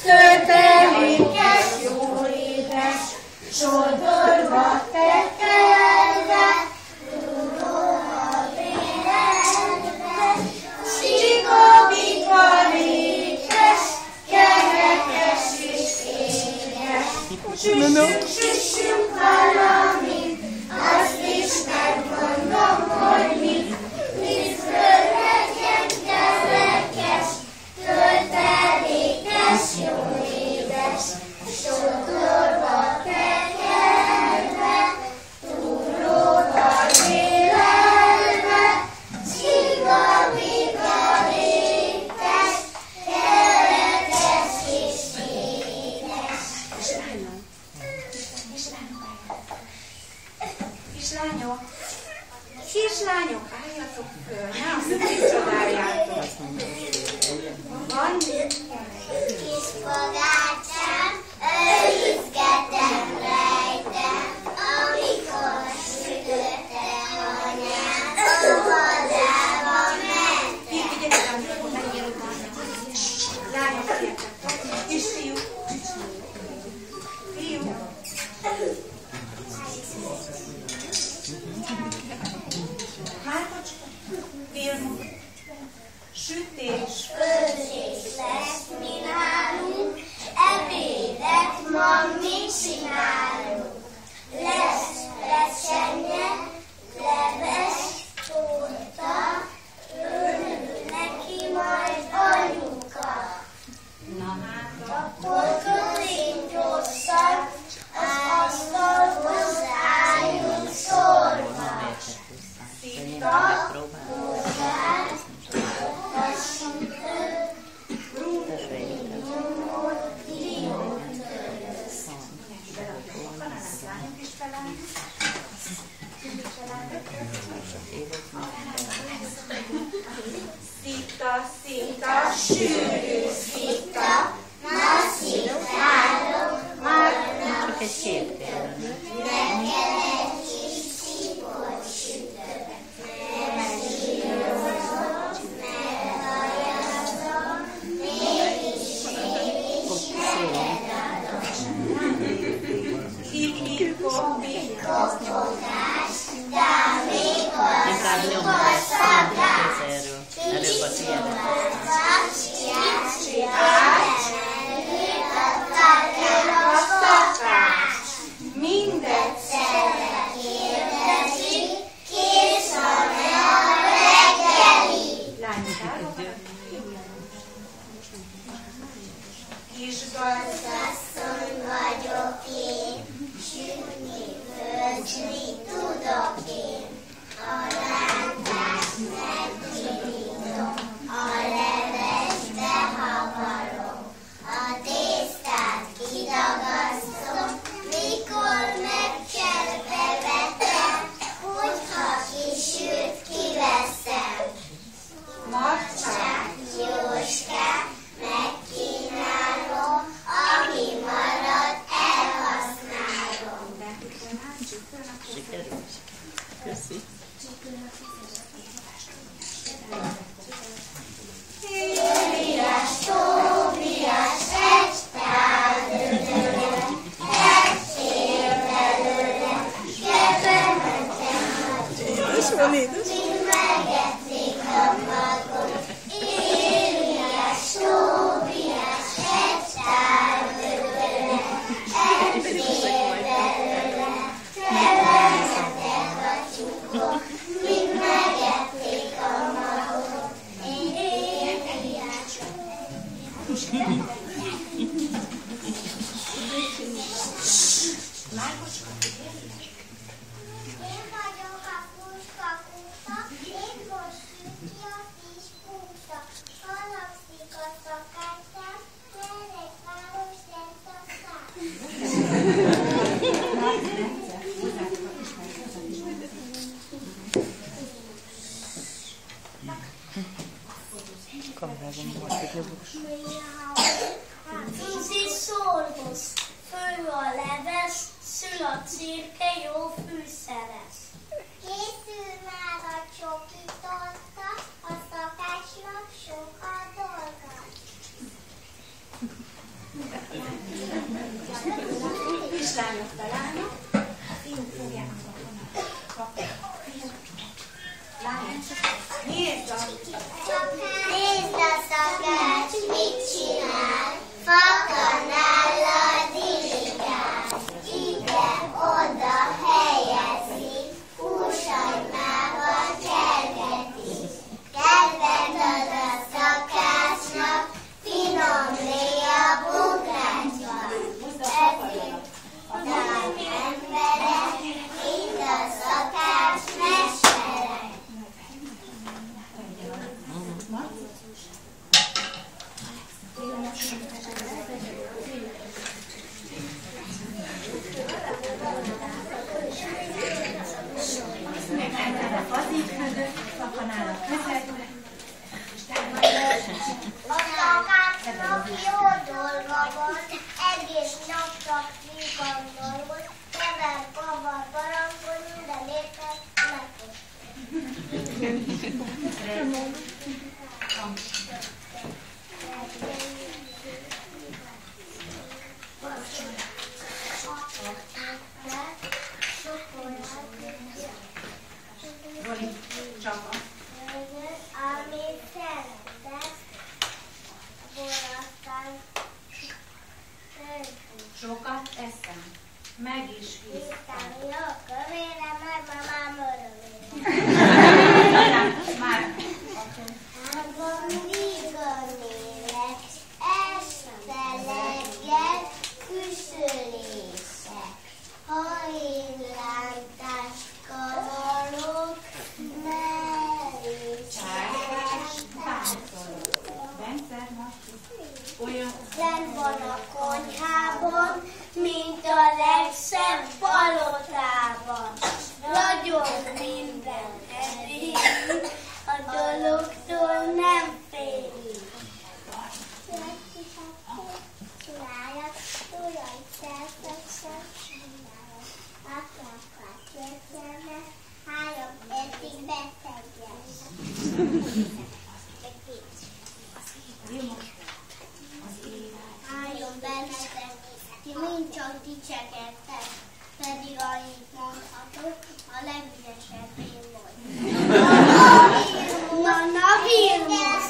töltelékes, jó édes, sodorva tekerve, túlóra vélelve, sikabika rékes, kerekes és édes. Süssünk valamit, azt is megmondom, hogy mit legyen kerekes, töltelékes, jó édes, sodorva tekerve, túlóra vélelve, sikabika rékes, kerekes és édes. Kislányok, álljatok föl, ne azt csodáljátok. Van kis pogácsám, őrizgetem, rejtem, amikor sütötte anyám, óvodába mentem. lányok, fiatal, és fiúk. Fiúk. Hármacska, film, sütés, Főzés lesz mi nálunk, ebédet ma mi csinálunk. Lesz recsenye, leves, torta, örül neki majd anyuka. na hát, Akkor közénk gyorsan, az asztalhoz álljunk sorba. Szita, bozsár, a sütő, nyomor, liótörös. lányok is felállnak. Szita, szita, Sűrű szita, na szitálok, majdnem Egy kép kell. neked egy kis szipot sütök. Megzsírozom, megvajazom, mégis neked adom. Kopogás, de amikor Inkább szikor nyomás. szabás, Erről. Előbb a tiédet. mindegy. Lányok, Kisgazdasszony vagyok én, sütni, főzni tudok én. A rántást megpirítom, a levesbe havarom, a tésztát kidagasztom, mikor meg kell bevetem, hogyha kisült kiveszem. Marcsák, Jóskát megkínálom, ami marad, elhasználom. Sikerült. Köszi. Tóbiás, Tóbiás, egy pár dödöre, egy fél belőle, kevementem a mind megették a magot. Éliás, Tóbiás, egy pár dödöre, egy fél belőle, kevementem a tyúkok, mind megették a magot. Éliás. Én vagyok a puska kuta, én most süt ki a kis puska. Halagszik a szakácsám, merek város lent a szám. Kamerában volt egy jobbos. Zuzi szorgoz, fő a leves, szül a cirke, jó fűszeres. Készül már a csoki torta, a szakácsnak sok a dolga. kislányok találnak, a fiúk fogják a lányok. Nézd a szakács mit csinál, fakanállal dirigál, ide-oda helyezi, húsagymával kergeti. Kedvet ad a szakácsnak, finom lé a bográcsban. Ezért nagy emberek, mind a szakács mesterek. A szakácsnak jó dolga volt, egész nap csak vigandol volt, kever, kavar, barangol, minden éppen amit szeretett, borasztán sokat eszem, meg is hiszem. Jó, kövére, nagymamám örömére. Már Ágam viganyélek, este legyen küszölések. Ha én lántást kavarok, Lent van a konyhában, mint a legszebb palotában. Ragyog minden eddig, a dologtól nem félünk. Csinálják, ujjait szerszak, csinálják. Akárkát kértelnek, 3 percig betegyen. Álljon bennetek, ti mind csak dicsekedtek, pedig annyit mondhatok, a legügyesebb én vagyok. Na, Vilmos!